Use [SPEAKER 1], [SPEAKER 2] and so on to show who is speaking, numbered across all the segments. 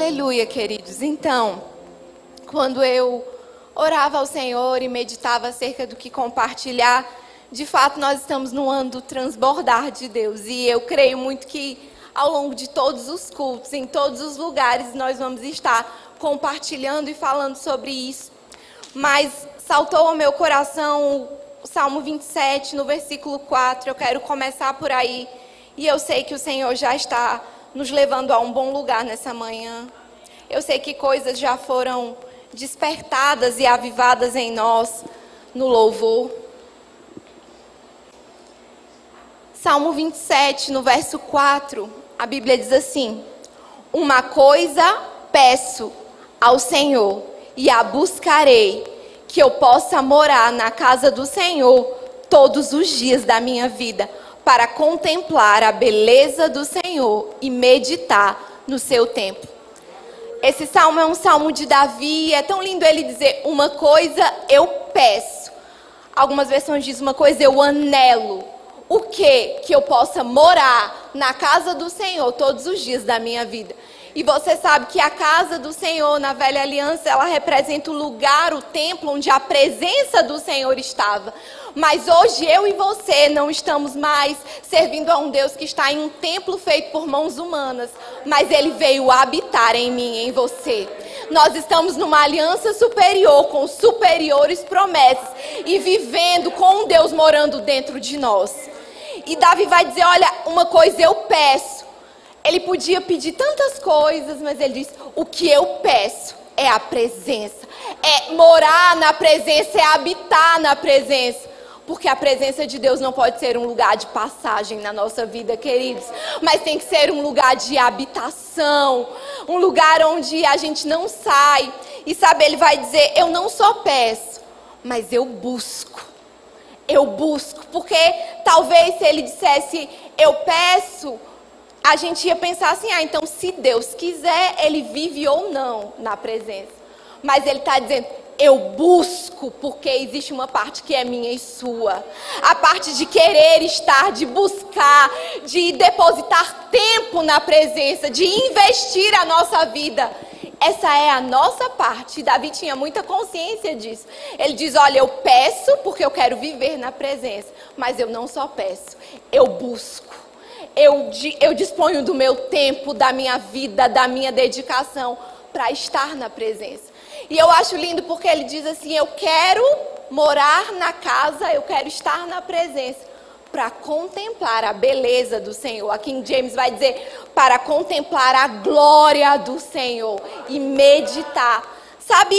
[SPEAKER 1] Aleluia, queridos. Então, quando eu orava ao Senhor e meditava acerca do que compartilhar, de fato nós estamos no ano do transbordar de Deus. E eu creio muito que ao longo de todos os cultos, em todos os lugares, nós vamos estar compartilhando e falando sobre isso. Mas saltou ao meu coração o Salmo 27, no versículo 4. Eu quero começar por aí. E eu sei que o Senhor já está nos levando a um bom lugar nessa manhã. Eu sei que coisas já foram despertadas e avivadas em nós no louvor. Salmo 27, no verso 4, a Bíblia diz assim: uma coisa peço ao Senhor e a buscarei, que eu possa morar na casa do Senhor todos os dias da minha vida, para contemplar a beleza do Senhor e meditar no seu templo. Esse salmo é um salmo de Davi, e é tão lindo ele dizer: uma coisa eu peço. Algumas versões dizem: uma coisa eu anelo. O quê? Que eu possa morar na casa do Senhor todos os dias da minha vida. E você sabe que a casa do Senhor, na Velha Aliança, ela representa o lugar, o templo onde a presença do Senhor estava. Mas hoje eu e você não estamos mais servindo a um Deus que está em um templo feito por mãos humanas, mas Ele veio habitar em mim, em você. Nós estamos numa aliança superior, com superiores promessas, e vivendo com um Deus morando dentro de nós. E Davi vai dizer: olha, uma coisa eu peço. Ele podia pedir tantas coisas, mas ele diz: o que eu peço é a presença. É morar na presença, é habitar na presença. Porque a presença de Deus não pode ser um lugar de passagem na nossa vida, queridos. Mas tem que ser um lugar de habitação. Um lugar onde a gente não sai. E sabe, ele vai dizer: eu não só peço, mas eu busco. Eu busco. Porque talvez se ele dissesse eu peço, a gente ia pensar assim: ah, então se Deus quiser, Ele vive ou não na presença. Mas Ele está dizendo: eu busco, porque existe uma parte que é minha e sua. A parte de querer estar, de buscar, de depositar tempo na presença, de investir a nossa vida. Essa é a nossa parte. E Davi tinha muita consciência disso. Ele diz: olha, eu peço porque eu quero viver na presença. Mas eu não só peço, eu busco. Eu disponho do meu tempo, da minha vida, da minha dedicação para estar na presença. E eu acho lindo porque ele diz assim: eu quero morar na casa, eu quero estar na presença para contemplar a beleza do Senhor. Aqui em James vai dizer: para contemplar a glória do Senhor e meditar. Sabe,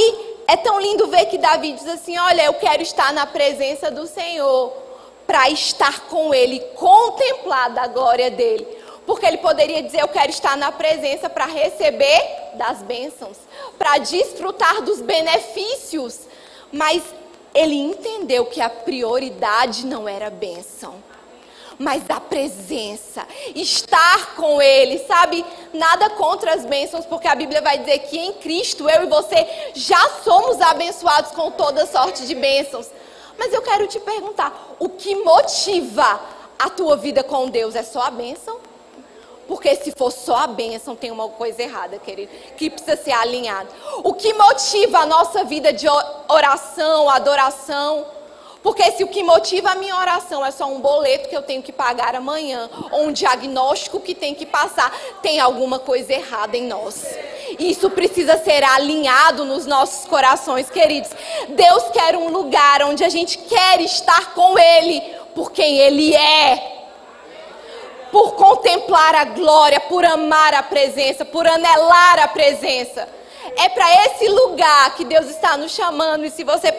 [SPEAKER 1] é tão lindo ver que Davi diz assim: olha, eu quero estar na presença do Senhor para estar com Ele, contemplar da glória dEle. Porque ele poderia dizer: eu quero estar na presença para receber das bênçãos, para desfrutar dos benefícios. Mas ele entendeu que a prioridade não era bênção, mas a presença, estar com Ele, sabe? Nada contra as bênçãos, porque a Bíblia vai dizer que em Cristo, eu e você já somos abençoados com toda sorte de bênçãos. Mas eu quero te perguntar: o que motiva a tua vida com Deus? É só a bênção? Porque se for só a bênção, tem uma coisa errada, querido, que precisa ser alinhada. O que motiva a nossa vida de oração, adoração? Porque se o que motiva a minha oração é só um boleto que eu tenho que pagar amanhã, ou um diagnóstico que tem que passar, tem alguma coisa errada em nós. Isso precisa ser alinhado nos nossos corações, queridos. Deus quer um lugar onde a gente quer estar com Ele, por quem Ele é. Por contemplar a glória, por amar a presença, por anelar a presença. É para esse lugar que Deus está nos chamando. E se você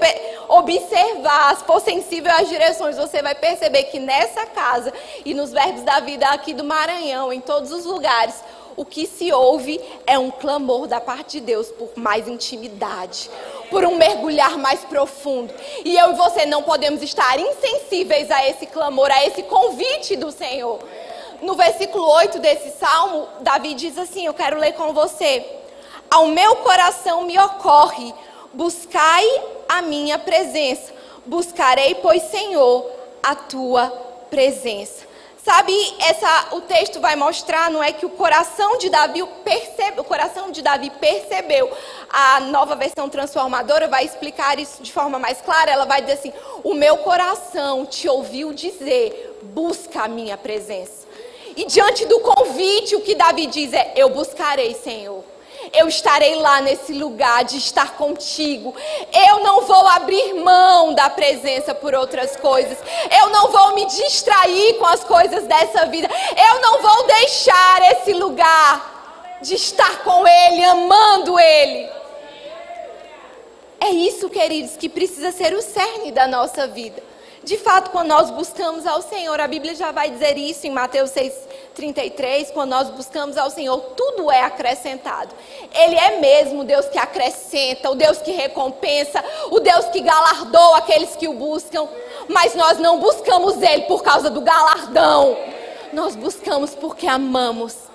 [SPEAKER 1] observar, se for sensível às direções, você vai perceber que nessa casa e nos Verbos da Vida aqui do Maranhão, em todos os lugares, o que se ouve é um clamor da parte de Deus por mais intimidade, por um mergulhar mais profundo. E eu e você não podemos estar insensíveis a esse clamor, a esse convite do Senhor. No versículo 8 desse salmo, Davi diz assim: eu quero ler com você: ao meu coração me ocorre, buscai a minha presença. Buscarei, pois, Senhor, a tua presença. Sabe, o texto vai mostrar, não é, que o coração de Davi percebeu. A Nova Versão Transformadora vai explicar isso de forma mais clara. Ela vai dizer assim: o meu coração te ouviu dizer, busca a minha presença. E diante do convite, o que Davi diz é: eu buscarei, Senhor. Eu estarei lá nesse lugar de estar contigo. Eu não vou abrir mão da presença por outras coisas. Eu não vou me distrair com as coisas dessa vida. Eu não vou deixar esse lugar de estar com Ele, amando Ele. É isso, queridos, que precisa ser o cerne da nossa vida. De fato, quando nós buscamos ao Senhor, a Bíblia já vai dizer isso em Mateus 6:33, quando nós buscamos ao Senhor, tudo é acrescentado. Ele é mesmo o Deus que acrescenta, o Deus que recompensa, o Deus que galardoa aqueles que o buscam. Mas nós não buscamos Ele por causa do galardão. Nós buscamos porque amamos.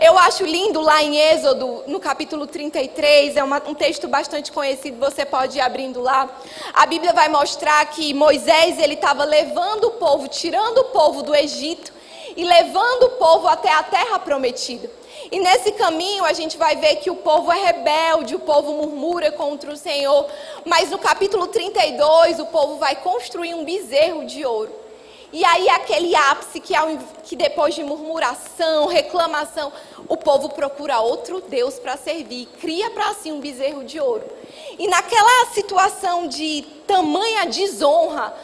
[SPEAKER 1] Eu acho lindo lá em Êxodo, no capítulo 33, é um texto bastante conhecido, você pode ir abrindo lá. A Bíblia vai mostrar que Moisés, ele estava levando o povo, tirando o povo do Egito e levando o povo até a terra prometida. E nesse caminho a gente vai ver que o povo é rebelde, o povo murmura contra o Senhor. Mas no capítulo 32, o povo vai construir um bezerro de ouro. E aí aquele ápice que depois de murmuração, reclamação, o povo procura outro Deus para servir, cria para si um bezerro de ouro. E naquela situação de tamanha desonra,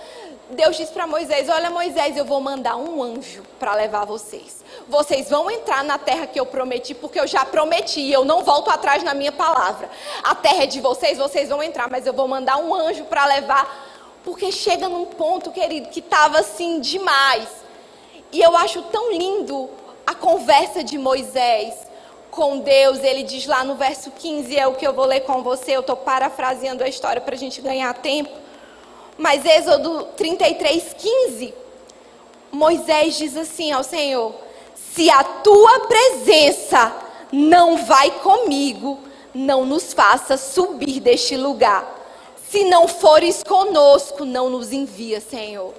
[SPEAKER 1] Deus diz para Moisés: olha, Moisés, eu vou mandar um anjo para levar vocês. Vocês vão entrar na terra que eu prometi, porque eu já prometi e eu não volto atrás na minha palavra. A terra é de vocês, vocês vão entrar, mas eu vou mandar um anjo para levar. Porque chega num ponto, querido, que estava assim demais. E eu acho tão lindo a conversa de Moisés com Deus. Ele diz lá no verso 15, é o que eu vou ler com você. Eu estou parafraseando a história para a gente ganhar tempo. Mas Êxodo 33:15, Moisés diz assim ao Senhor: se a tua presença não vai comigo, não nos faça subir deste lugar. Se não fores conosco, não nos envia, Senhor.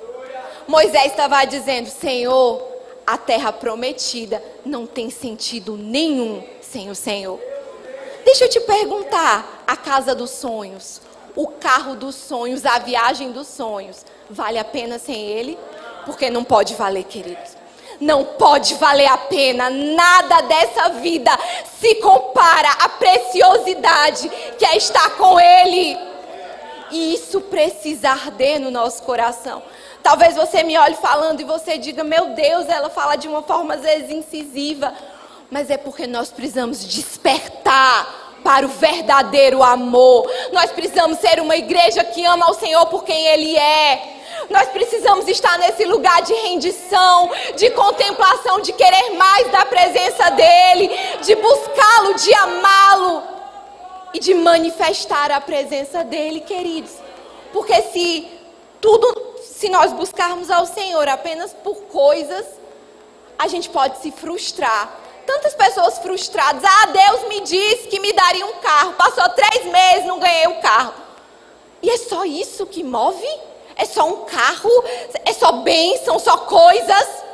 [SPEAKER 1] Moisés estava dizendo: Senhor, a terra prometida não tem sentido nenhum sem o Senhor. Deixa eu te perguntar, a casa dos sonhos, o carro dos sonhos, a viagem dos sonhos, vale a pena sem Ele? Porque não pode valer, queridos. Não pode valer a pena. Nada dessa vida se compara à preciosidade que é estar com Ele. E isso precisa arder no nosso coração. Talvez você me olhe falando e você diga: meu Deus, ela fala de uma forma às vezes incisiva. Mas é porque nós precisamos despertar para o verdadeiro amor. Nós precisamos ser uma igreja que ama ao Senhor por quem Ele é. Nós precisamos estar nesse lugar de rendição, de contemplação, de querer mais da presença dEle, de buscá-lo, de amá-lo. E de manifestar a presença dEle, queridos. Porque se nós buscarmos ao Senhor apenas por coisas, a gente pode se frustrar. Tantas pessoas frustradas: ah, Deus me disse que me daria um carro. Passou 3 meses, não ganhei o carro. E é só isso que move? É só um carro? É só bênção, só coisas?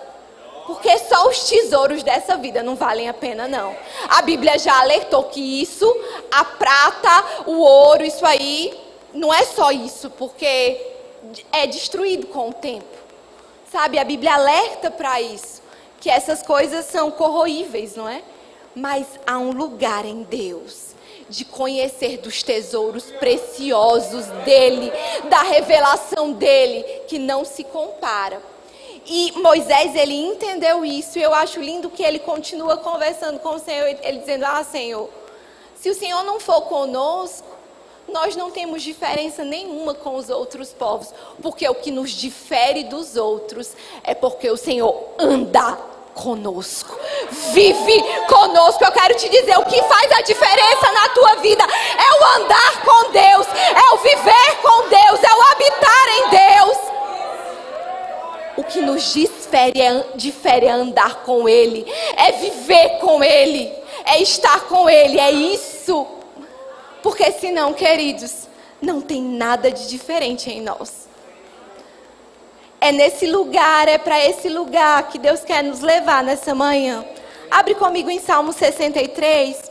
[SPEAKER 1] Porque só os tesouros dessa vida não valem a pena, não. A Bíblia já alertou que isso, a prata, o ouro, isso aí, não é só isso, porque é destruído com o tempo. Sabe, a Bíblia alerta para isso, que essas coisas são corroíveis, não é? Mas há um lugar em Deus de conhecer dos tesouros preciosos dEle, da revelação dEle, que não se compara. E Moisés, ele entendeu isso, e eu acho lindo que ele continua conversando com o Senhor, ele dizendo: ah, Senhor, se o Senhor não for conosco, nós não temos diferença nenhuma com os outros povos, porque o que nos difere dos outros é porque o Senhor anda conosco, vive conosco. Eu quero te dizer, o que faz a diferença na tua vida é o andar com Deus, é o viver com Deus, é o habitar em Deus. O que nos difere é andar com Ele, é viver com Ele, é estar com Ele, é isso. Porque senão, queridos, não tem nada de diferente em nós. É nesse lugar, é para esse lugar que Deus quer nos levar nessa manhã. Abre comigo em Salmo 63.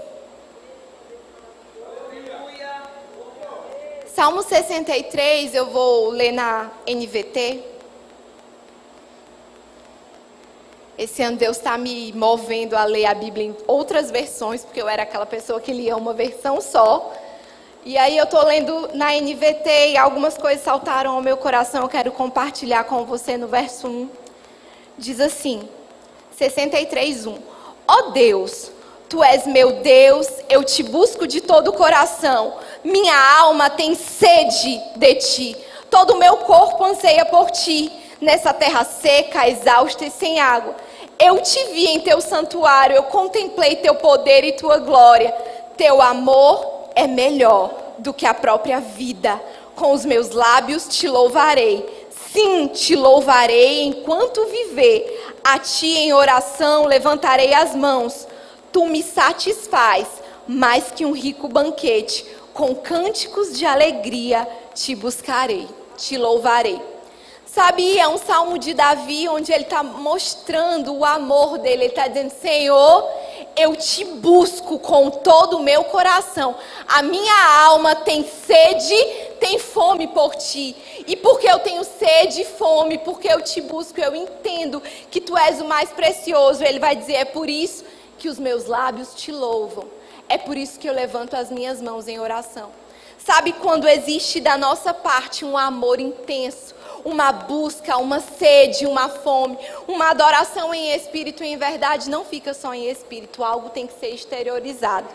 [SPEAKER 1] Salmo 63, eu vou ler na NVT. Esse ano Deus está me movendo a ler a Bíblia em outras versões, porque eu era aquela pessoa que lia uma versão só. E aí eu estou lendo na NVT e algumas coisas saltaram ao meu coração, eu quero compartilhar com você no verso 1. Diz assim, 63:1. Ó Deus, Tu és meu Deus, eu te busco de todo o coração. Minha alma tem sede de Ti. Todo o meu corpo anseia por Ti. Nessa terra seca, exausta e sem água. Eu te vi em Teu santuário, eu contemplei Teu poder e Tua glória. Teu amor é melhor do que a própria vida. Com os meus lábios te louvarei. Sim, te louvarei enquanto viver. A Ti em oração levantarei as mãos. Tu me satisfaz mais que um rico banquete. Com cânticos de alegria te buscarei, te louvarei. Sabe, é um salmo de Davi onde ele está mostrando o amor dele. Ele está dizendo, Senhor, eu te busco com todo o meu coração. A minha alma tem sede, tem fome por Ti. E porque eu tenho sede e fome, porque eu te busco, eu entendo que Tu és o mais precioso. Ele vai dizer, é por isso que os meus lábios te louvam. É por isso que eu levanto as minhas mãos em oração. Sabe, quando existe da nossa parte um amor intenso, uma busca, uma sede, uma fome, uma adoração em espírito e em verdade, não fica só em espírito, algo tem que ser exteriorizado.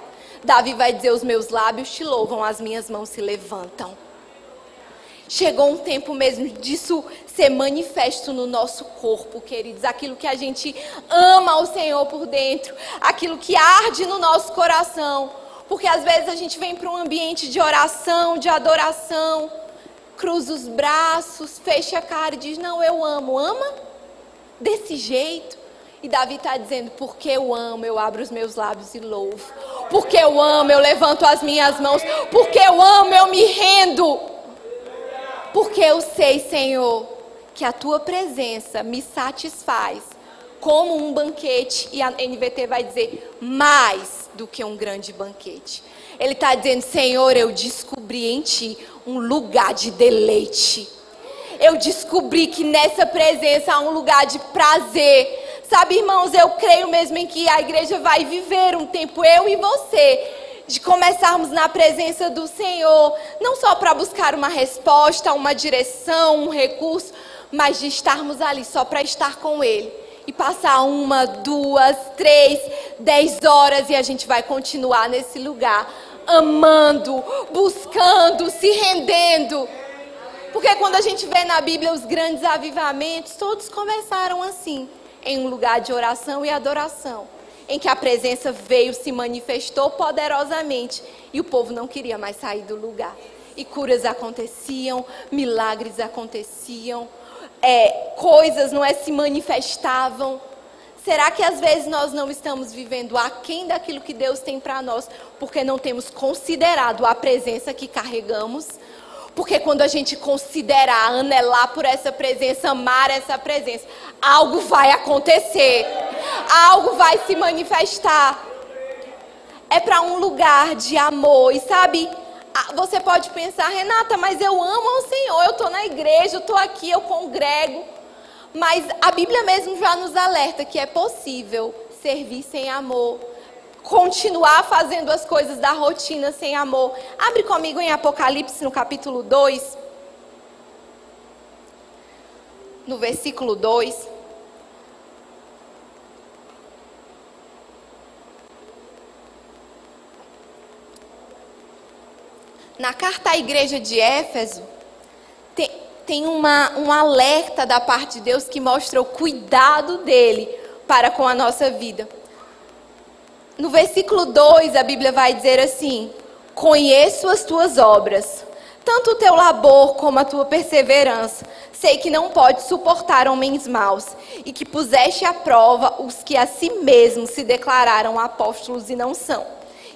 [SPEAKER 1] Davi vai dizer, os meus lábios te louvam, as minhas mãos se levantam. Chegou um tempo mesmo disso ser manifesto no nosso corpo, queridos. Aquilo que a gente ama ao Senhor por dentro, aquilo que arde no nosso coração. Porque às vezes a gente vem para um ambiente de oração, de adoração, cruza os braços, fecha a cara e diz, não, eu amo. Ama? Desse jeito? E Davi está dizendo, porque eu amo, eu abro os meus lábios e louvo. Porque eu amo, eu levanto as minhas mãos. Porque eu amo, eu me rendo. Porque eu sei, Senhor, que a Tua presença me satisfaz como um banquete. E a NVT vai dizer, mais do que um grande banquete. Ele está dizendo, Senhor, eu descobri em Ti um lugar de deleite. Eu descobri que nessa presença há um lugar de prazer. Sabe, irmãos, eu creio mesmo em que a igreja vai viver um tempo, eu e você, de começarmos na presença do Senhor, não só para buscar uma resposta, uma direção, um recurso, mas de estarmos ali só para estar com Ele. E passar 1, 2, 3, 10 horas e a gente vai continuar nesse lugar, amando, buscando, se rendendo. Porque quando a gente vê na Bíblia os grandes avivamentos, todos começaram assim, em um lugar de oração e adoração, em que a presença veio, se manifestou poderosamente e o povo não queria mais sair do lugar. E curas aconteciam, milagres aconteciam, coisas se manifestavam. Será que às vezes nós não estamos vivendo aquém daquilo que Deus tem para nós, porque não temos considerado a presença que carregamos? Porque quando a gente considerar, anelar por essa presença, amar essa presença, algo vai acontecer, algo vai se manifestar. É para um lugar de amor. E sabe, você pode pensar, Renata, mas eu amo ao Senhor, eu estou na igreja, eu estou aqui, eu congrego. Mas a Bíblia mesmo já nos alerta que é possível servir sem amor, continuar fazendo as coisas da rotina sem amor. Abre comigo em Apocalipse, no capítulo 2, no versículo 2. Na carta à igreja de Éfeso, tem um alerta da parte de Deus que mostra o cuidado dele para com a nossa vida. No versículo 2, a Bíblia vai dizer assim: conheço as tuas obras, tanto o teu labor como a tua perseverança. Sei que não podes suportar homens maus, e que puseste à prova os que a si mesmos se declararam apóstolos e não são,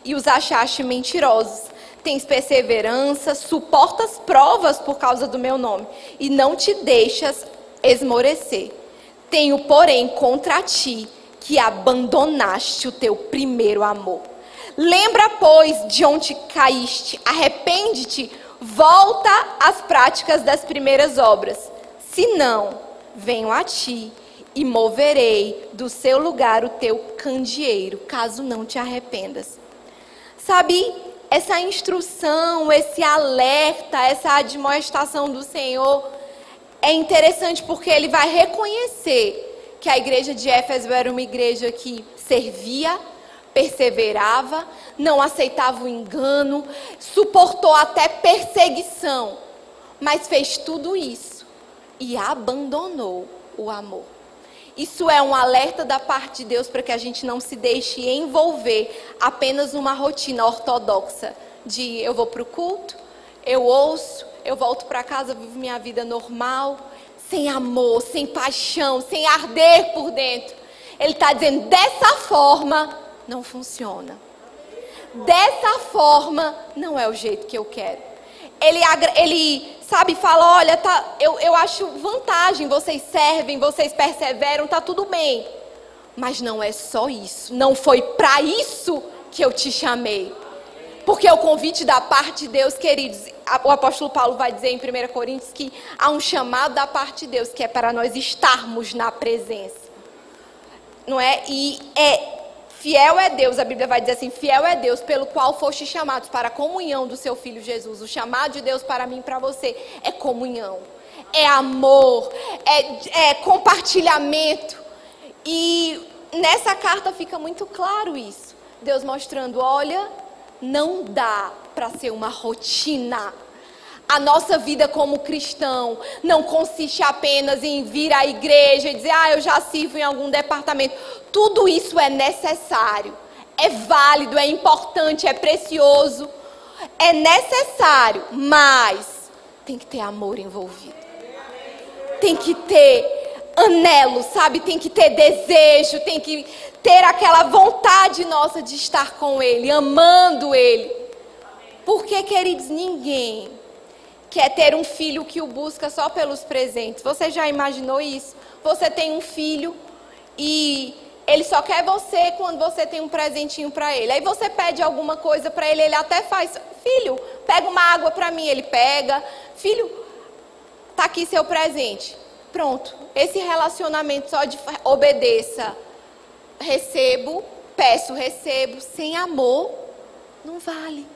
[SPEAKER 1] e os achaste mentirosos. Tens perseverança, suportas provas por causa do meu nome, e não te deixas esmorecer. Tenho, porém, contra ti que abandonaste o teu primeiro amor. Lembra, pois, de onde caíste, arrepende-te, volta às práticas das primeiras obras. Se não, venho a ti e moverei do seu lugar o teu candeeiro, caso não te arrependas. Sabe, essa instrução, esse alerta, essa admoestação do Senhor é interessante porque ele vai reconhecer que a igreja de Éfeso era uma igreja que servia, perseverava, não aceitava o engano, suportou até perseguição, mas fez tudo isso e abandonou o amor. Isso é um alerta da parte de Deus para que a gente não se deixe envolver apenas numa rotina ortodoxa de eu vou para o culto, eu ouço, eu volto para casa, vivo minha vida normal, sem amor, sem paixão, sem arder por dentro. Ele está dizendo, dessa forma não funciona. Dessa forma não é o jeito que eu quero. Ele sabe, fala, olha, tá, eu acho vantagem, vocês servem, vocês perseveram, tá tudo bem. Mas não é só isso, não foi para isso que eu te chamei. Porque o convite da parte de Deus, queridos, o apóstolo Paulo vai dizer em 1 Coríntios que há um chamado da parte de Deus, que é para nós estarmos na presença. Não é? E fiel é Deus, a Bíblia vai dizer assim, fiel é Deus pelo qual foste chamados para a comunhão do seu Filho Jesus. O chamado de Deus para mim e para você é comunhão, é amor, é compartilhamento. E nessa carta fica muito claro isso. Deus mostrando, olha, não dá para ser uma rotina. A nossa vida como cristão não consiste apenas em vir à igreja e dizer, eu já sirvo em algum departamento. Tudo isso é necessário, é válido, é importante, é precioso, é necessário, mas tem que ter amor envolvido. Tem que ter anelo, sabe? Tem que ter desejo, tem que ter aquela vontade nossa de estar com Ele, amando Ele. Porque, queridos, ninguém quer ter um filho que o busca só pelos presentes. Você já imaginou isso? Você tem um filho e ele só quer você quando você tem um presentinho para ele. Aí você pede alguma coisa para ele, ele até faz. Filho, pega uma água para mim, ele pega. Filho, tá aqui seu presente. Pronto. Esse relacionamento só de obedeça, recebo, peço, recebo, sem amor, não vale.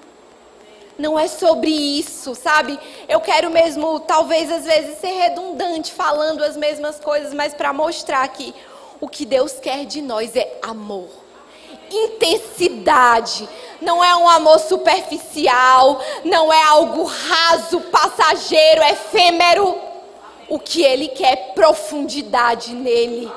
[SPEAKER 1] Não é sobre isso, sabe? Eu quero mesmo, talvez às vezes, ser redundante, falando as mesmas coisas, mas para mostrar que o que Deus quer de nós é amor. Intensidade. Não é um amor superficial, não é algo raso, passageiro, efêmero. O que Ele quer é profundidade nele.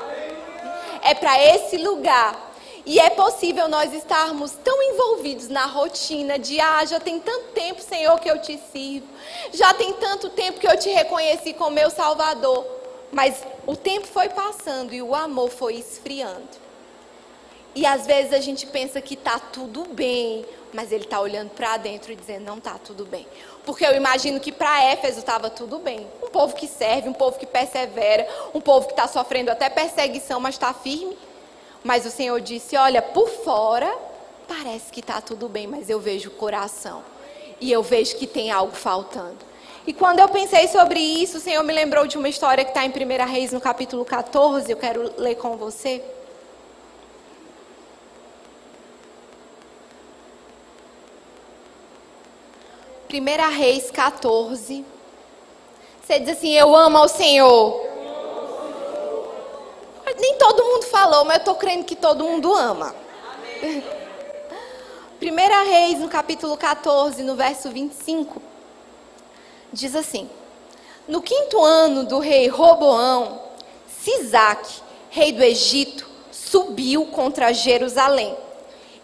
[SPEAKER 1] É para esse lugar. E é possível nós estarmos tão envolvidos na rotina de, já tem tanto tempo, Senhor, que eu te sirvo. Já tem tanto tempo que eu te reconheci como meu Salvador. Mas o tempo foi passando e o amor foi esfriando. E às vezes a gente pensa que está tudo bem, mas Ele está olhando para dentro e dizendo, não está tudo bem. Porque eu imagino que para Éfeso estava tudo bem. Um povo que serve, um povo que persevera, um povo que está sofrendo até perseguição, mas está firme. Mas o Senhor disse, olha, por fora parece que está tudo bem, mas eu vejo o coração. E eu vejo que tem algo faltando. E quando eu pensei sobre isso, o Senhor me lembrou de uma história que está em 1 Reis, no capítulo 14. Eu quero ler com você. Primeira Reis 14. Você diz assim, eu amo ao Senhor. Nem todo mundo falou, mas eu estou crendo que todo mundo ama. Amém. 1 Reis, no capítulo 14, no verso 25, diz assim: no 5º ano do rei Roboão, Sisaque, rei do Egito, subiu contra Jerusalém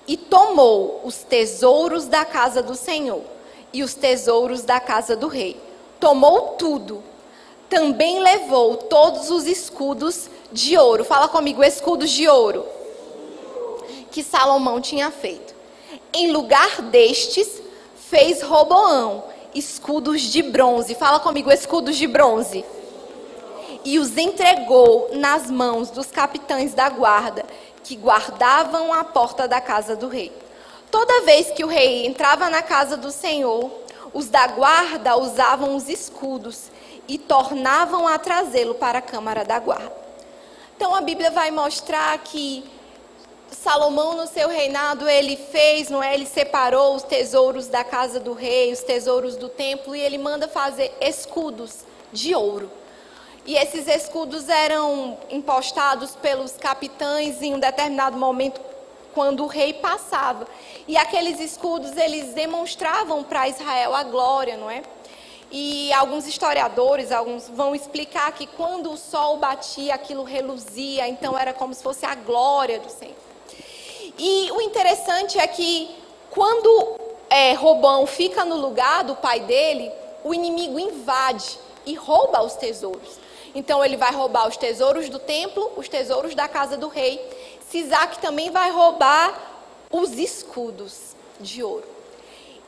[SPEAKER 1] e tomou os tesouros da casa do Senhor e os tesouros da casa do rei. Tomou tudo. Também levou todos os escudos de ouro. Fala comigo, escudos de ouro. Que Salomão tinha feito. Em lugar destes, fez Roboão escudos de bronze. Fala comigo, escudos de bronze. e os entregou nas mãos dos capitães da guarda, que guardavam a porta da casa do rei. Toda vez que o rei entrava na casa do Senhor, os da guarda usavam os escudos e tornavam a trazê-lo para a câmara da guarda. Então a Bíblia vai mostrar que Salomão, no seu reinado, ele fez, não é? Ele separou os tesouros da casa do rei, os tesouros do templo, e ele manda fazer escudos de ouro. E esses escudos eram empostados pelos capitães em um determinado momento, quando o rei passava. E aqueles escudos, eles demonstravam para Israel a glória, não é? E alguns historiadores, alguns vão explicar que quando o sol batia, aquilo reluzia, então era como se fosse a glória do Senhor. E o interessante é que quando Robão fica no lugar do pai dele, o inimigo invade e rouba os tesouros. Então ele vai roubar os tesouros do templo, os tesouros da casa do rei. Sisaque também vai roubar os escudos de ouro.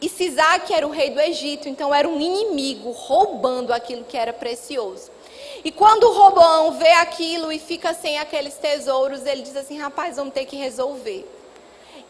[SPEAKER 1] E Sisaque era o rei do Egito, então era um inimigo roubando aquilo que era precioso. E quando Robão vê aquilo e fica sem aqueles tesouros, ele diz assim: rapaz, vamos ter que resolver.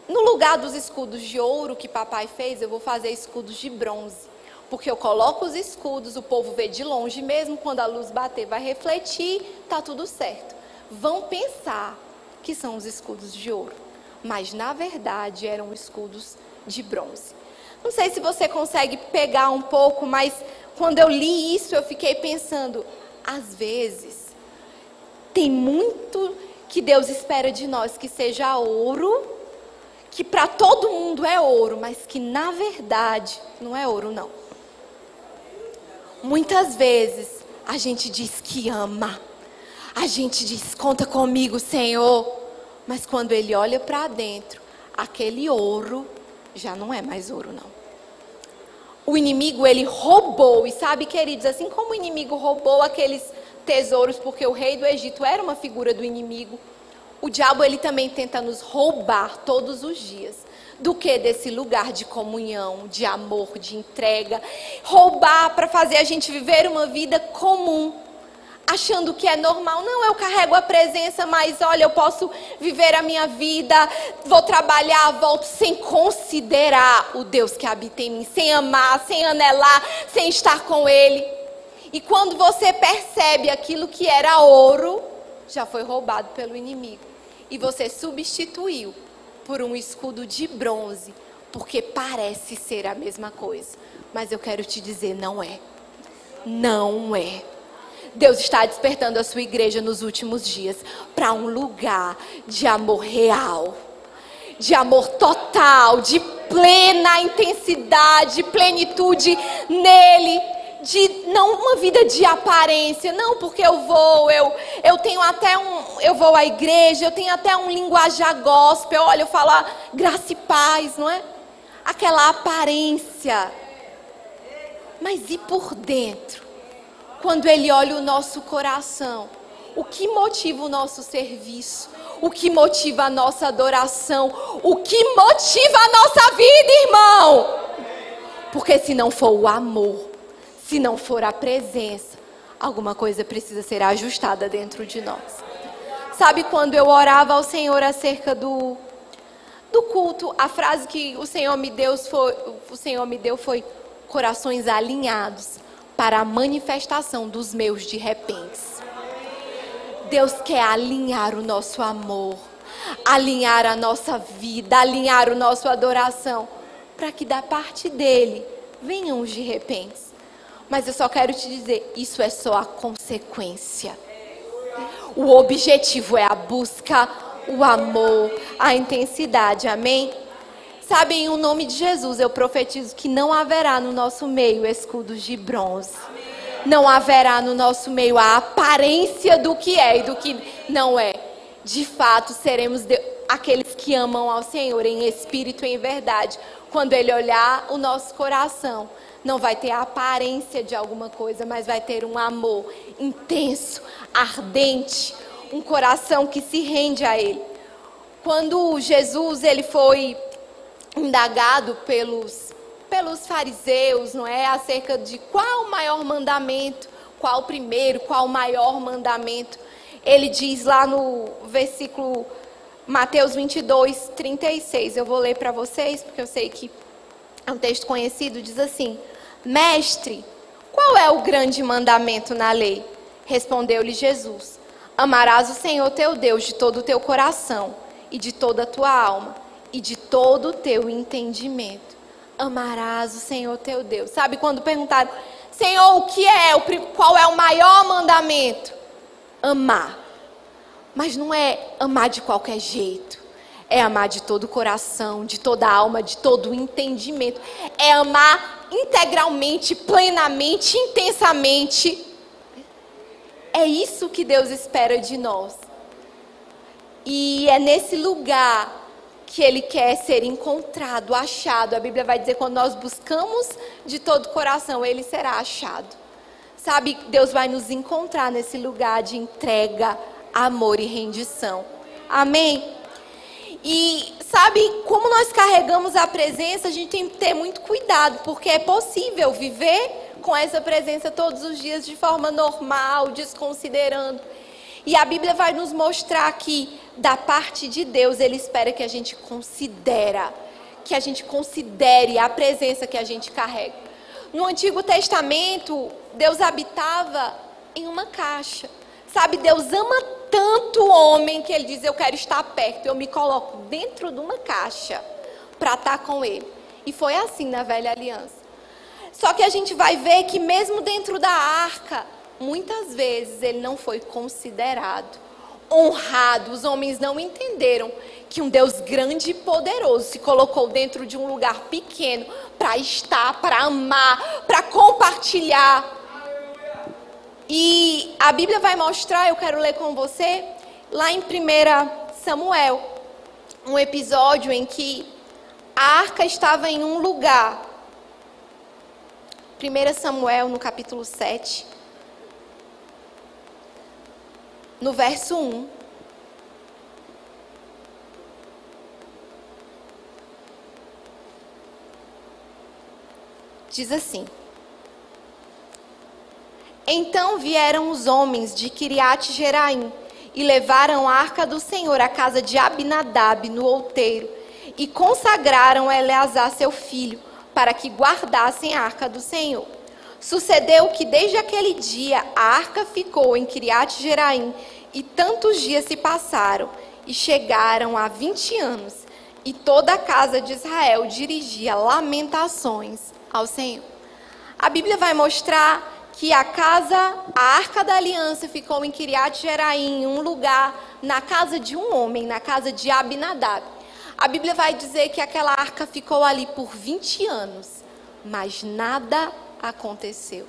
[SPEAKER 1] No lugar dos escudos de ouro que papai fez, eu vou fazer escudos de bronze. Porque eu coloco os escudos, o povo vê de longe, mesmo quando a luz bater, vai refletir, tá tudo certo. Vão pensar que são os escudos de ouro, mas na verdade eram escudos de bronze. Não sei se você consegue pegar um pouco, mas quando eu li isso, eu fiquei pensando, às vezes, tem muito que Deus espera de nós que seja ouro, que para todo mundo é ouro, mas que na verdade não é ouro não. Muitas vezes a gente diz que ama, a gente diz, conta comigo, Senhor, mas quando Ele olha para dentro, aquele ouro já não é mais ouro não. O inimigo, ele roubou, e sabe, queridos, assim como o inimigo roubou aqueles tesouros, porque o rei do Egito era uma figura do inimigo, o diabo, ele também tenta nos roubar todos os dias. Do que desse lugar de comunhão, de amor, de entrega. Roubar para fazer a gente viver uma vida comum, achando que é normal. Não, eu carrego a presença, mas olha, eu posso viver a minha vida, vou trabalhar, volto sem considerar o Deus que habita em mim, sem amar, sem anelar, sem estar com Ele. E quando você percebe aquilo que era ouro, já foi roubado pelo inimigo. E você substituiu por um escudo de bronze, porque parece ser a mesma coisa. Mas eu quero te dizer, não é. Não é. Deus está despertando a sua igreja nos últimos dias para um lugar de amor real, de amor total, de plena intensidade, plenitude nele, de não uma vida de aparência, não porque eu tenho até eu vou à igreja, eu tenho até um linguajar gospel, olha, eu falo graça e paz, não é? Aquela aparência. Mas e por dentro? Quando Ele olha o nosso coração, o que motiva o nosso serviço? O que motiva a nossa adoração? O que motiva a nossa vida, irmão? Porque se não for o amor, se não for a presença, alguma coisa precisa ser ajustada dentro de nós. Sabe, quando eu orava ao Senhor acerca do culto, a frase que o Senhor me deu foi corações alinhados para a manifestação dos meus de repente. Deus quer alinhar o nosso amor, alinhar a nossa vida, alinhar o nosso adoração, para que da parte dele venham os de repente. Mas eu só quero te dizer, isso é só a consequência. O objetivo é a busca, o amor, a intensidade, amém? Sabe, em o nome de Jesus, eu profetizo que não haverá no nosso meio escudos de bronze. Não haverá no nosso meio a aparência do que é e do que não é. De fato, seremos aqueles que amam ao Senhor em espírito e em verdade. Quando Ele olhar o nosso coração, não vai ter a aparência de alguma coisa, mas vai ter um amor intenso, ardente, um coração que se rende a Ele. Quando Jesus, ele foi indagado pelos fariseus, não é, acerca de qual o maior mandamento, qual o primeiro, qual o maior mandamento. Ele diz lá no versículo Mateus 22, 36. Eu vou ler para vocês, porque eu sei que é um texto conhecido. Diz assim: Mestre, qual é o grande mandamento na lei? Respondeu-lhe Jesus: Amarás o Senhor teu Deus de todo o teu coração, e de toda a tua alma, e de todo o teu entendimento. Amarás o Senhor teu Deus. Sabe quando perguntaram: Senhor, qual é o maior mandamento? Amar. Mas não é amar de qualquer jeito. É amar de todo o coração, de toda a alma, de todo o entendimento. É amar integralmente, plenamente, intensamente. É isso que Deus espera de nós. E é nesse lugar que Ele quer ser encontrado, achado. A Bíblia vai dizer, quando nós buscamos de todo o coração, Ele será achado. Sabe, Deus vai nos encontrar nesse lugar de entrega, amor e rendição. Amém? E sabe, como nós carregamos a presença, a gente tem que ter muito cuidado, porque é possível viver com essa presença todos os dias de forma normal, desconsiderando. E a Bíblia vai nos mostrar que, da parte de Deus, Ele espera que a gente considere a presença que a gente carrega. No Antigo Testamento, Deus habitava em uma caixa. Sabe, Deus ama tanto o homem que Ele diz: eu quero estar perto, eu me coloco dentro de uma caixa para estar com Ele. E foi assim na Velha Aliança. Só que a gente vai ver que mesmo dentro da arca, muitas vezes Ele não foi considerado, honrado. Os homens não entenderam que um Deus grande e poderoso se colocou dentro de um lugar pequeno para estar, para amar, para compartilhar. E a Bíblia vai mostrar, eu quero ler com você, lá em 1 Samuel, um episódio em que a arca estava em um lugar. 1 Samuel, no capítulo 7, no verso 1. Diz assim: Então vieram os homens de Quiriate Jeraim e levaram a arca do Senhor à casa de Abinadab no outeiro e consagraram a Eleazar seu filho para que guardassem a arca do Senhor. Sucedeu que desde aquele dia a arca ficou em Quiriate Jeraim e tantos dias se passaram e chegaram a 20 anos e toda a casa de Israel dirigia lamentações ao Senhor. A Bíblia vai mostrar que a arca da aliança ficou em Quiriate Jeraim, em um lugar, na casa de um homem, na casa de Abinadab. A Bíblia vai dizer que aquela arca ficou ali por 20 anos, mas nada aconteceu.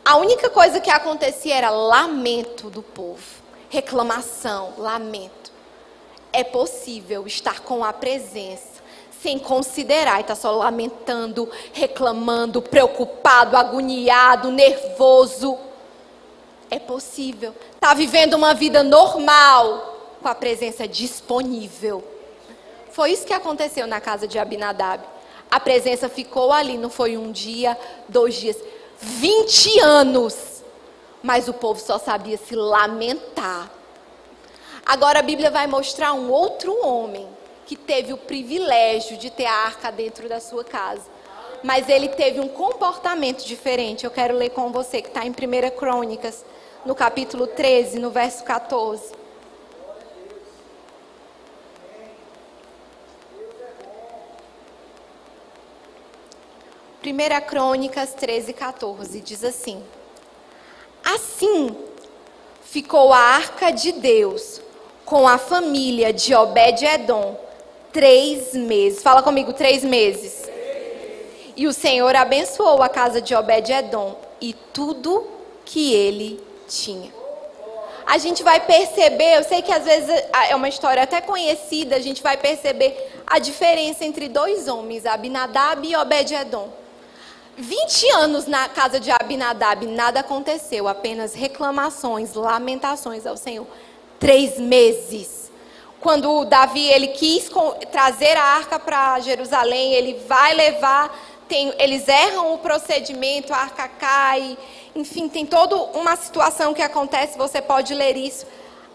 [SPEAKER 1] A única coisa que acontecia era lamento do povo, reclamação, lamento. É possível estar com a presença sem considerar e estar só lamentando, reclamando, preocupado, agoniado, nervoso. É possível estar vivendo uma vida normal com a presença disponível. Foi isso que aconteceu na casa de Abinadab. A presença ficou ali, não foi um dia, 2 dias, 20 anos. Mas o povo só sabia se lamentar. Agora a Bíblia vai mostrar um outro homem que teve o privilégio de ter a arca dentro da sua casa. Mas ele teve um comportamento diferente. Eu quero ler com você, que está em 1 Crônicas, no capítulo 13, no verso 14. Primeira Crônicas 13, 14, diz assim: Assim ficou a arca de Deus com a família de Obed-edom 3 meses. Fala comigo, 3 meses. E o Senhor abençoou a casa de Obed-edom e tudo que ele tinha. A gente vai perceber, eu sei que às vezes é uma história até conhecida, a gente vai perceber a diferença entre 2 homens, Abinadab e Obed-edom. 20 anos na casa de Abinadab, nada aconteceu, apenas reclamações, lamentações ao Senhor. 3 meses. Quando Davi ele quis trazer a arca para Jerusalém, ele vai levar, eles erram o procedimento, a arca cai, enfim, tem toda uma situação que acontece, você pode ler isso.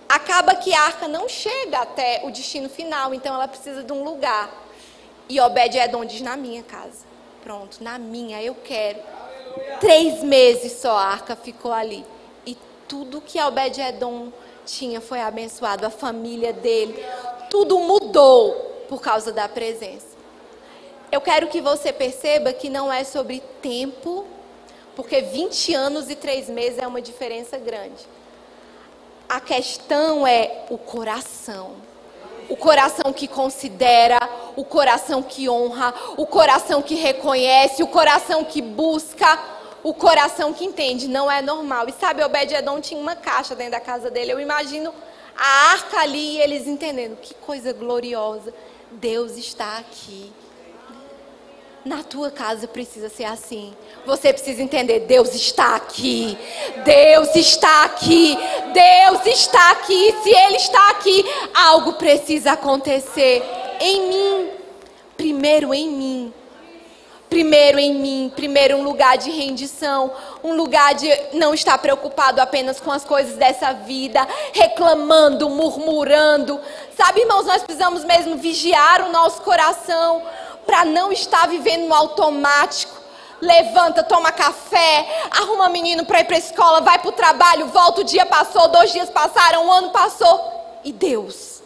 [SPEAKER 1] Acaba que a arca não chega até o destino final, então ela precisa de um lugar. E Obed-Edom diz, na minha casa. Pronto, na minha, eu quero. 3 meses só a arca ficou ali. E tudo que Obed-Edom tinha foi abençoado, a família dele. Tudo mudou por causa da presença. Eu quero que você perceba que não é sobre tempo, porque 20 anos e 3 meses é uma diferença grande. A questão é o coração. O coração que considera, o coração que honra, o coração que reconhece, o coração que busca, o coração que entende. Não é normal. E sabe, Obed-Edom tinha uma caixa dentro da casa dele. Eu imagino a arca ali e eles entendendo. Que coisa gloriosa. Deus está aqui. Na tua casa precisa ser assim. Você precisa entender, Deus está aqui. Deus está aqui. Deus está aqui. Se Ele está aqui, algo precisa acontecer em mim. Primeiro em mim. Primeiro em mim. Primeiro um lugar de rendição. Um lugar de não estar preocupado apenas com as coisas dessa vida. Reclamando, murmurando. Sabe, irmãos, nós precisamos mesmo vigiar o nosso coração. Para não estar vivendo no automático. Levanta, toma café, arruma menino para ir para a escola, vai para o trabalho, volta, o dia passou, 2 dias passaram, 1 ano passou. E Deus?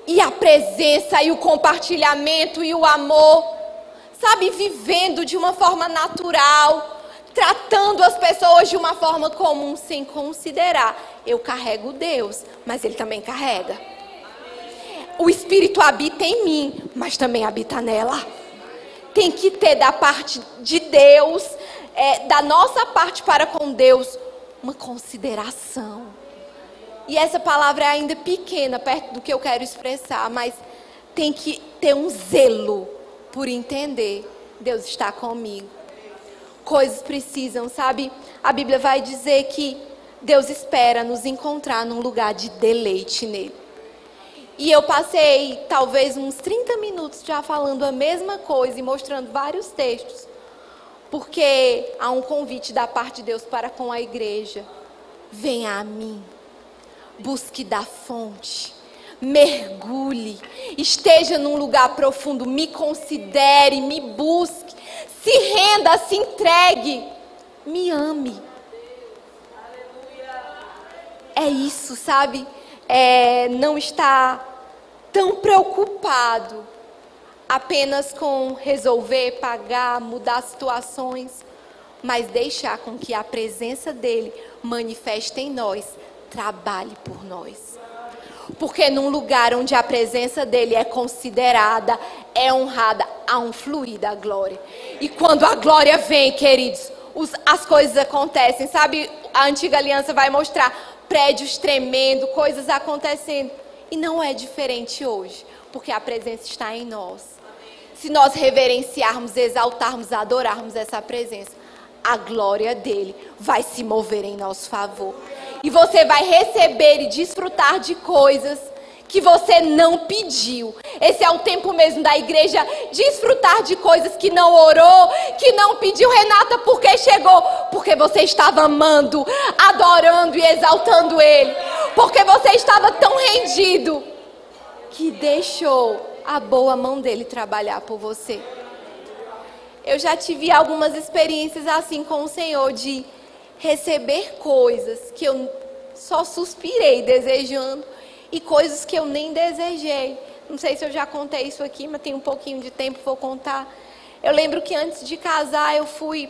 [SPEAKER 1] E a presença, e o compartilhamento, e o amor. Sabe, vivendo de uma forma natural, tratando as pessoas de uma forma comum, sem considerar. Eu carrego Deus, mas Ele também carrega. O Espírito habita em mim, mas também habita nela. Tem que ter da parte de Deus, da nossa parte para com Deus, uma consideração. E essa palavra é ainda pequena, perto do que eu quero expressar, mas tem que ter um zelo por entender. Deus está comigo. Coisas precisam, sabe? A Bíblia vai dizer que Deus espera nos encontrar num lugar de deleite nele. E eu passei talvez uns 30 minutos já falando a mesma coisa e mostrando vários textos. Porque há um convite da parte de Deus para com a igreja. Venha a mim. Busque da fonte. Mergulhe. Esteja num lugar profundo. Me considere, me busque. Se renda, se entregue. Me ame. É isso, sabe? Não estar tão preocupado apenas com resolver, pagar, mudar situações, mas deixar com que a presença dele manifeste em nós, trabalhe por nós. Porque num lugar onde a presença dele é considerada, é honrada, há um fluir da glória. E quando a glória vem, queridos, as coisas acontecem, sabe? A antiga aliança vai mostrar prédios tremendo, coisas acontecendo. E não é diferente hoje, porque a presença está em nós. Se nós reverenciarmos, exaltarmos, adorarmos essa presença, a glória dele vai se mover em nosso favor. E você vai receber e desfrutar de coisas que você não pediu. Esse é o tempo mesmo da igreja desfrutar de coisas que não orou, que não pediu. Renata, por que chegou? Porque você estava amando, adorando e exaltando Ele. Porque você estava tão rendido que deixou a boa mão dele trabalhar por você. Eu já tive algumas experiências assim com o Senhor, de receber coisas que eu só suspirei desejando, e coisas que eu nem desejei. Não sei se eu já contei isso aqui, mas tem um pouquinho de tempo, vou contar. Eu lembro que antes de casar, eu fui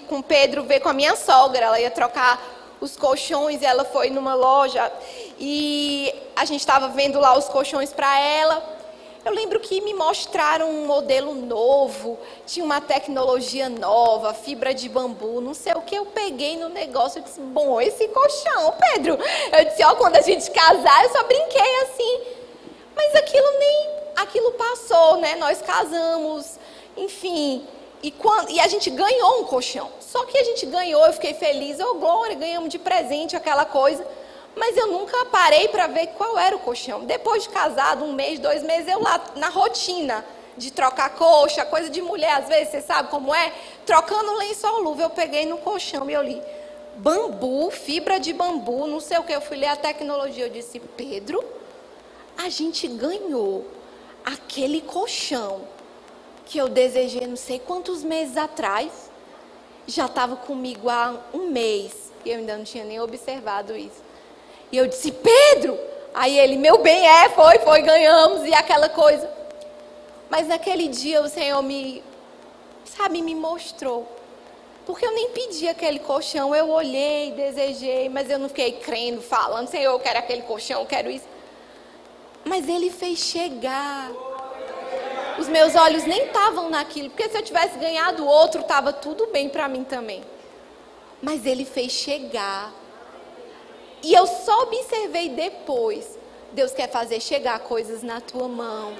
[SPEAKER 1] com Pedro ver com a minha sogra. Ela ia trocar os colchões, e ela foi numa loja, e a gente estava vendo lá os colchões para ela. Eu lembro que me mostraram um modelo novo, tinha uma tecnologia nova, fibra de bambu, não sei o que. Eu peguei no negócio e disse, bom, esse colchão, Pedro. Eu disse, quando a gente casar, eu só brinquei assim. Mas aquilo passou, né? Nós casamos, enfim. E a gente ganhou um colchão. Só que a gente ganhou, eu fiquei feliz, glória, ganhamos de presente aquela coisa. Mas eu nunca parei para ver qual era o colchão. Depois de casado, 1 mês, 2 meses, eu lá na rotina de trocar coxa, coisa de mulher, às vezes, você sabe como é? Trocando lençol luva, eu peguei no colchão e eu li bambu, fibra de bambu, não sei o que. Eu fui ler a tecnologia, eu disse, Pedro, a gente ganhou aquele colchão que eu desejei não sei quantos meses atrás. Já estava comigo há 1 mês e eu ainda não tinha nem observado isso. E eu disse, Pedro, aí ele, meu bem, foi, ganhamos e aquela coisa. Mas naquele dia o Senhor me mostrou. Porque eu nem pedi aquele colchão, eu olhei, desejei, mas eu não fiquei crendo, falando, Senhor, eu quero aquele colchão, eu quero isso. Mas Ele fez chegar. Os meus olhos nem estavam naquilo, porque se eu tivesse ganhado outro, estava tudo bem para mim também. Mas Ele fez chegar. E eu só observei depois. Deus quer fazer chegar coisas na tua mão.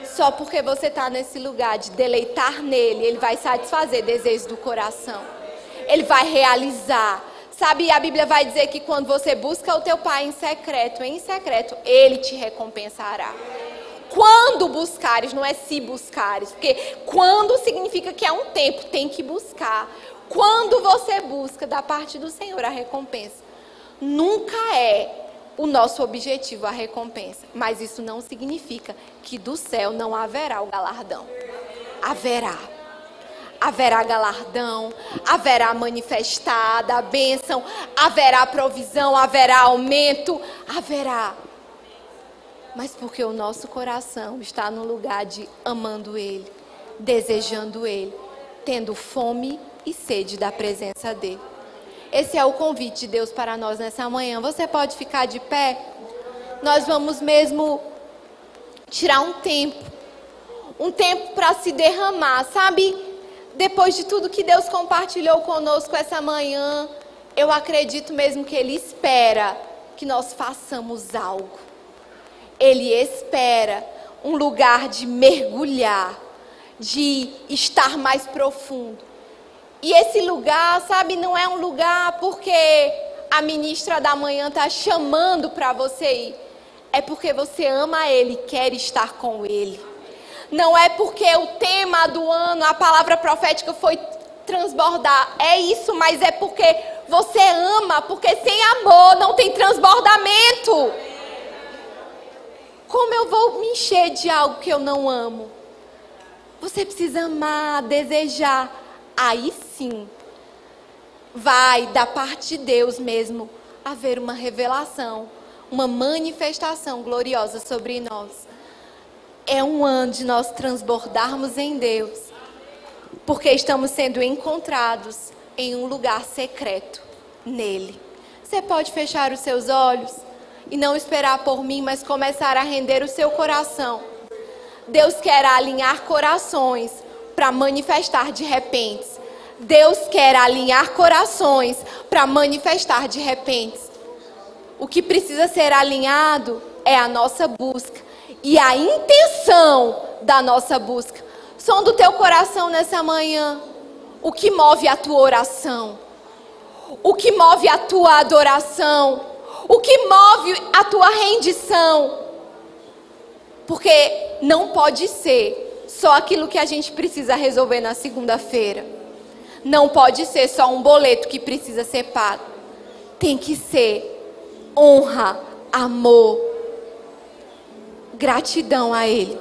[SPEAKER 1] Só porque você está nesse lugar de deleitar nele, Ele vai satisfazer desejos do coração. Ele vai realizar. Sabe, a Bíblia vai dizer que quando você busca o teu Pai em secreto, Ele te recompensará. Quando buscares, não é se buscares. Porque quando significa que há um tempo, tem que buscar. Quando você busca da parte do Senhor a recompensa. Nunca é o nosso objetivo a recompensa. Mas isso não significa que do céu não haverá o galardão. Haverá. Haverá galardão, haverá manifestada a bênção, haverá provisão, haverá aumento, haverá. Mas porque o nosso coração está no lugar de amando Ele, desejando Ele, tendo fome e sede da presença dEle. Esse é o convite de Deus para nós nessa manhã. Você pode ficar de pé? Nós vamos mesmo tirar um tempo para se derramar, sabe? Depois de tudo que Deus compartilhou conosco essa manhã, eu acredito mesmo que Ele espera que nós façamos algo. Ele espera um lugar de mergulhar, de estar mais profundo. E esse lugar, sabe, não é um lugar porque a ministra da manhã está chamando para você ir. É porque você ama Ele e quer estar com Ele. Não é porque o tema do ano, a palavra profética foi transbordar. É isso, mas é porque você ama, porque sem amor não tem transbordamento. Como eu vou me encher de algo que eu não amo? Você precisa amar, desejar. Aí sim, vai da parte de Deus mesmo haver uma revelação, uma manifestação gloriosa sobre nós. É um ano de nós transbordarmos em Deus, porque estamos sendo encontrados em um lugar secreto nele. Você pode fechar os seus olhos e não esperar por mim, mas começar a render o seu coração. Deus quer alinhar corações para manifestar de repente. Deus quer alinhar corações para manifestar de repente. O que precisa ser alinhado é a nossa busca e a intenção da nossa busca. Som do teu coração nessa manhã. O que move a tua oração? O que move a tua adoração? O que move a tua rendição? Porque não pode ser só aquilo que a gente precisa resolver na segunda-feira. Não pode ser só um boleto que precisa ser pago. Tem que ser honra, amor, gratidão a Ele.